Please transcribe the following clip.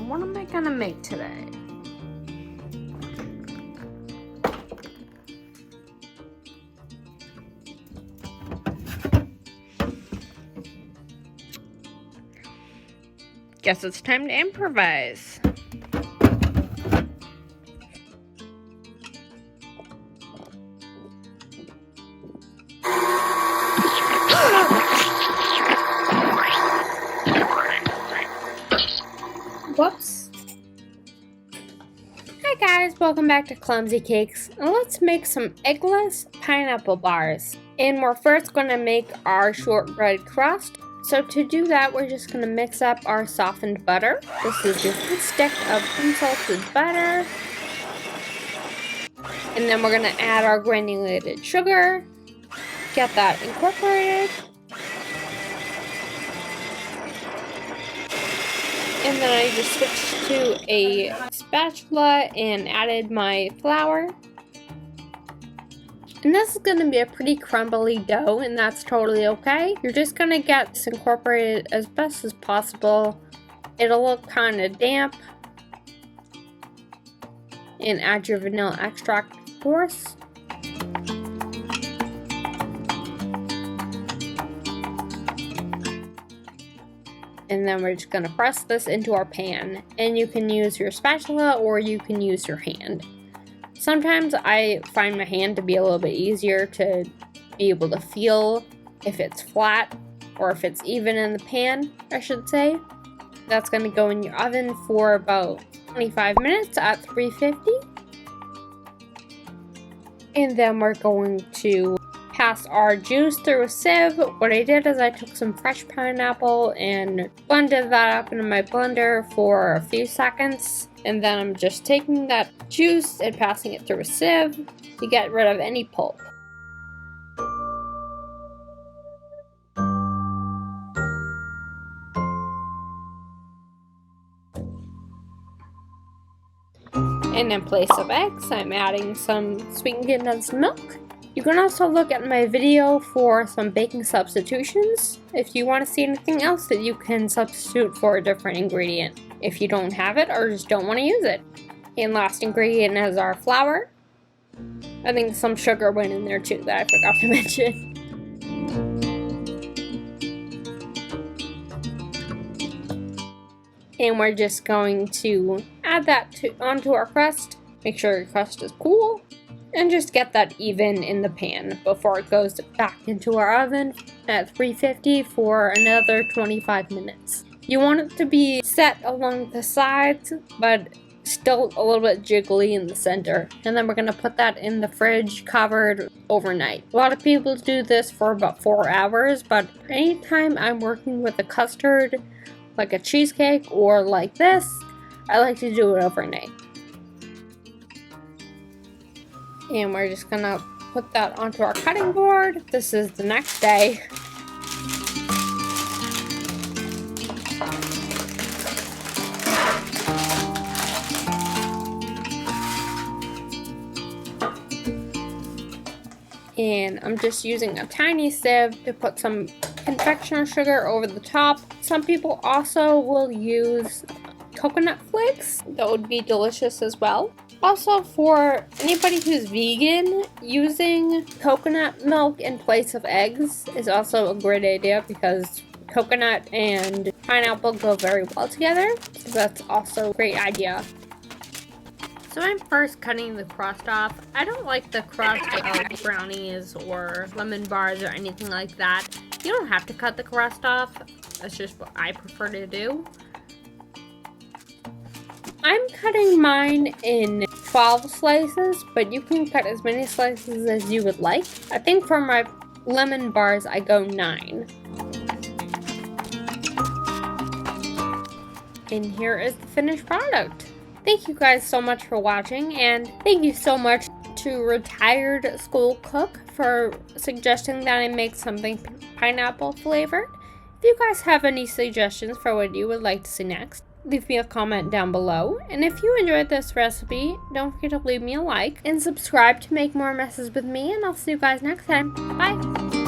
what am I gonna make today? Guess it's time to improvise. Whoops. Hi guys, welcome back to Clumsy Cakes, and let's make some eggless pineapple bars. And we're first going to make our shortbread crust. So to do that, we're just going to mix up our softened butter. This is just a stick of unsalted butter. And then we're going to add our granulated sugar. Get that incorporated. And then I just switched to a spatula and added my flour. And this is going to be a pretty crumbly dough, and that's totally okay. You're just going to get this incorporated as best as possible. It'll look kind of damp. And add your vanilla extract, of course. And then we're just going to press this into our pan. And you can use your spatula or you can use your hand. Sometimes I find my hand to be a little bit easier to be able to feel if it's flat or if it's even in the pan, I should say. That's going to go in your oven for about 25 minutes at 350. And then we're going to pass our juice through a sieve. What I did is I took some fresh pineapple and blended that up into my blender for a few seconds. And then I'm just taking that juice and passing it through a sieve to get rid of any pulp. And in place of eggs, I'm adding some sweetened condensed milk. You can also look at my video for some baking substitutions if you want to see anything else that you can substitute for a different ingredient if you don't have it or just don't want to use it. And last ingredient is our flour. I think some sugar went in there too that I forgot to mention. And we're just going to add that onto our crust. Make sure your crust is cool. And just get that even in the pan before it goes back into our oven at 350 for another 25 minutes. You want it to be set along the sides, but still a little bit jiggly in the center. And then we're going to put that in the fridge covered overnight. A lot of people do this for about 4 hours, but anytime I'm working with a custard, like a cheesecake or like this, I like to do it overnight. And we're just gonna put that onto our cutting board. This is the next day. And I'm just using a tiny sieve to put some confectioner sugar over the top. Some people also will use coconut flakes. That would be delicious as well. Also, for anybody who's vegan, using coconut milk in place of eggs is also a great idea because coconut and pineapple go very well together. So that's also a great idea. So I'm first cutting the crust off. I don't like the crust of brownies or lemon bars or anything like that. You don't have to cut the crust off. That's just what I prefer to do. I'm cutting mine in 12 slices, but you can cut as many slices as you would like. I think for my lemon bars, I go 9. And here is the finished product. Thank you guys so much for watching, and thank you so much to Retired School Cook for suggesting that I make something pineapple flavored. If you guys have any suggestions for what you would like to see next, leave me a comment down below. And if you enjoyed this recipe, don't forget to leave me a like and subscribe to make more messes with me, and I'll see you guys next time. Bye!